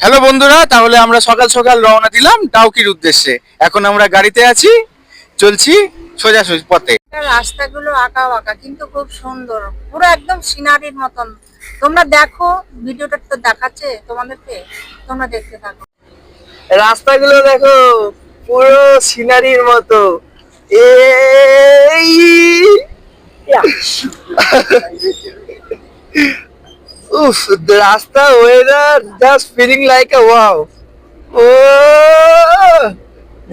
Hello বন্ধুরা, তাহলে আমরা সকাল সকাল রওনা দিলাম ডাউকির উদ্দেশ্যে। এখন আমরা গাড়িতে আছি, চলছি সোজাসুজি পথে। রাস্তাগুলো আঁকা বাঁকা কিন্তু খুব সুন্দর, পুরো একদম সিনারির মতন। তোমরা দেখো, ভিডিওটা তো দেখাচ্ছে তোমাদেরকে, তোমরা দেখতে থাকো। রাস্তাগুলো দেখো, পুরো সিনারির মতো। এই উফ, রাস্তা weather just feeling like a wow. ও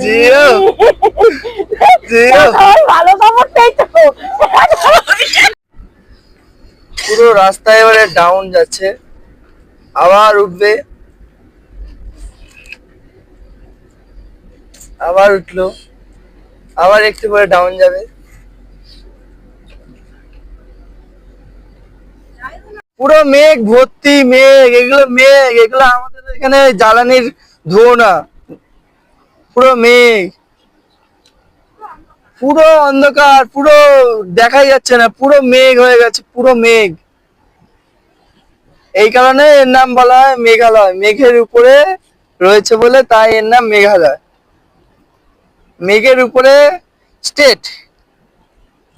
জিও জিও, ভালো খবরটাই তো। পুরো রাস্তা এবারে ডাউন যাচ্ছে, আবার উঠবে, আবার উঠলো, আবার একটু পরে ডাউন যাবে। পুরো মেঘ ভর্তি, মেঘ, এগুলো আমাদের এখানে জ্বালানির ধোঁয়া না, পুরো মেঘ, পুরো অন্ধকার, পুরো দেখাই যাচ্ছে না, পুরো মেঘ হয়ে গেছে, পুরো মেঘ। এই কারণে এর নাম বলা হয় মেঘালয়, মেঘের উপরে রয়েছে বলে তাই এর নাম মেঘালয়, মেঘের উপরে স্টেট,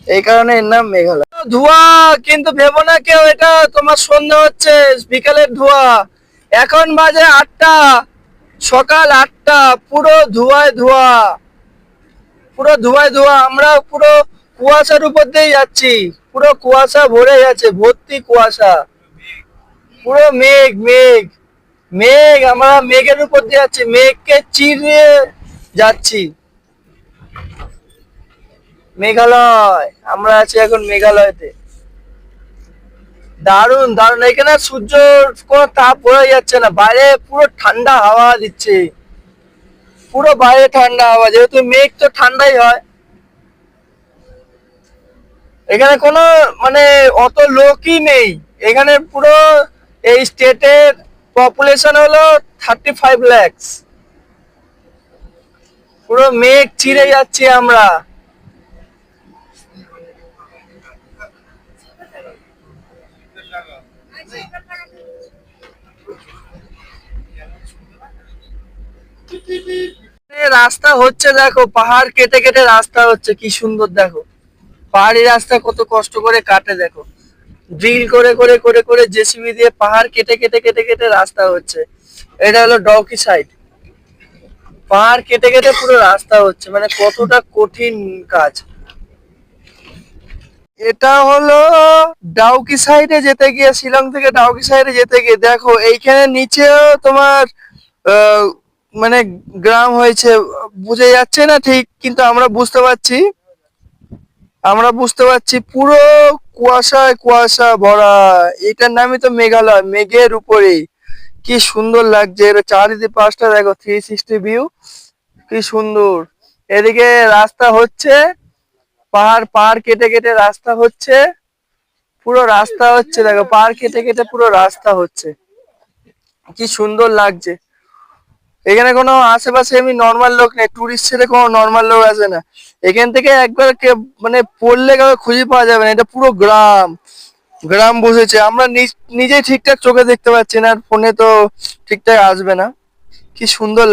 এই কারণে এর নাম মেঘালয়। ধোঁয়া, কিন্তু ভেবো না কেউ এটা তোমার সন্ধ্যা হচ্ছে, বিকালের ধোঁয়া। এখন বাজে 8টা, সকাল 8টা, পুরো ধোঁয়ায় ধোঁয়া, পুরো ধোঁয়ায় ধোঁয়া। আমরা পুরো কুয়াশার উপর দিয়ে যাচ্ছি, পুরো কুয়াশা ভরে গেছে, ভর্তি কুয়াশা, পুরো মেঘ মেঘ মেঘ। আমরা মেঘের উপর দিয়ে যাচ্ছি, মেঘকে চিরে যাচ্ছি। মেঘালয়, আমরা আছি এখন মেঘালয়তে। দারুণ দারুণ, এখানে সূর্য কোনো তাপ বোঝা যাচ্ছে না, বাইরে পুরো ঠান্ডা হাওয়া দিচ্ছে, পুরো বাইরে ঠান্ডা হাওয়া, যেহেতু মেঘ তো ঠান্ডাই হয়। এখানে কোনো মানে অত লোকই নেই, এখানে পুরো এই স্টেটের পপুলেশন হলো 35 lakhs। পুরো মেঘ চিরে যাচ্ছি আমরা। রাস্তা হচ্ছে দেখো, পাহাড় কেটে কেটে রাস্তা হচ্ছে, কি সুন্দর দেখো। পাহাড়ি রাস্তা কত কষ্ট করে কাটে দেখো, ড্রিল করে করে করে করে জেসিবি দিয়ে পাহাড় কেটে কেটে কেটে কেটে রাস্তা হচ্ছে। এটা হলো ডাউকি সাইড, পাহাড় কেটে কেটে পুরো রাস্তা হচ্ছে, মানে কতটা কঠিন কাজ। এটা হলো ডাউকি সাইডে যেতে গিয়ে, শিলং থেকে ডাউকি সাইডে যেতে গিয়ে দেখো এইখানে নিচেও তোমার আহ, মানে গ্রাম হয়েছে, বুঝে যাচ্ছে না ঠিক, কিন্তু আমরা বুঝতে পারছি পুরো কুয়াশায় কুয়াশা ভরা। এটার নামই তো মেঘালয়, মেঘের উপরে। কি সুন্দর লাগছে, এর চারিদিকে পাশটা দেখো, 360 ভিউ, কি সুন্দর। এদিকে রাস্তা হচ্ছে, পাহাড় পাহাড় কেটে কেটে রাস্তা হচ্ছে, পুরো রাস্তা হচ্ছে দেখো, পাহাড় কেটে কেটে পুরো রাস্তা হচ্ছে, কি সুন্দর লাগছে। এখানে কোনো আশেপাশে এমনি নর্মাল লোক নেই, টুরিস্ট ছেড়ে কোনো নর্মাল লোক আসে না। এখান থেকে একবার মানে পড়লে কাউকে খুঁজে পাওয়া যাবে না, এটা পুরো গ্রাম, গ্রাম বসেছে। আমরা নিজেই ঠিকঠাক চোখে দেখতে পাচ্ছি না, আর ফোনে তো ঠিকঠাক আসবে না। কি সুন্দর